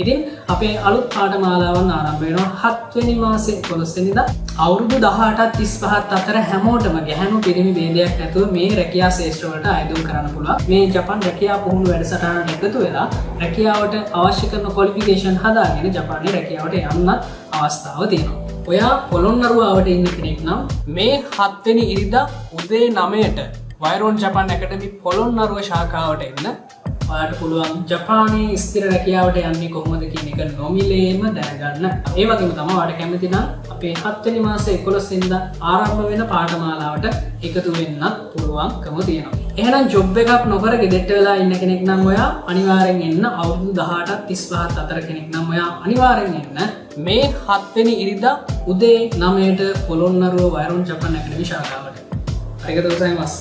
ඉතින් අපේ අලුත් පාඨමාලාවන් ආරම්භ වෙනවා 7 වෙනි මාසේ 11 වෙනිදා. අවුරුදු 18ත් 35ත් අතර හැමෝටම ගැහැණු පිරිමි ભેදයක් නැතුව මේ රැකියා ශාස්ත්‍ර වලට ආයෝජනය කරන්න පුළුවන්. මේ ජපාන් රැකියා පුහුණු වැඩසටහනට එකතු වෙලා රැකියාවට අවශ්‍ය කරන ක්වොලිෆිකේෂන් හදාගෙන ජපානයේ රැකියාවට යන්නත් අවස්ථාව තියෙනවා. ඔයා පොළොන්නරුවට ඉන්න කෙනෙක් නම් මේ 7 වෙනි ඉරිදා උදේ 9ට වෛරෝන් ජපාන් ඇකඩමි පොළොන්නරුව ශාඛාවට එන්න. ඔයාට පුළුවන් ජපානයේ ස්ථිර රැකියාවට යන්නේ කොහොමද කියන එක නොමිලේම දැනගන්න. ඒ වගේම තමයි ඔයාට කැමති නම් අපේ 7 වෙනි මාසේ 11 වෙනිදා ආරම්භ වෙන පාඨමාලාවට එකතු වෙන්නත් පුළුවන්කම තියෙනවා. එහෙනම් ජොබ් එකක් නොකර ගෙදරට වෙලා ඉන්න කෙනෙක් නම් ඔයා අනිවාර්යෙන් එන්න. අවුරුදු 18ත් 35ත් අතර කෙනෙක් නම් ඔයා අනිවාර්යෙන් එන්න. මේ 7 වෙනි ඉරිදා උදේ 9ට පොළොන්නරුව වෛරෝන් ජපාන් ඇකඩමි ශාඛාවට. අරිගතෝ ගොසයිමාස්.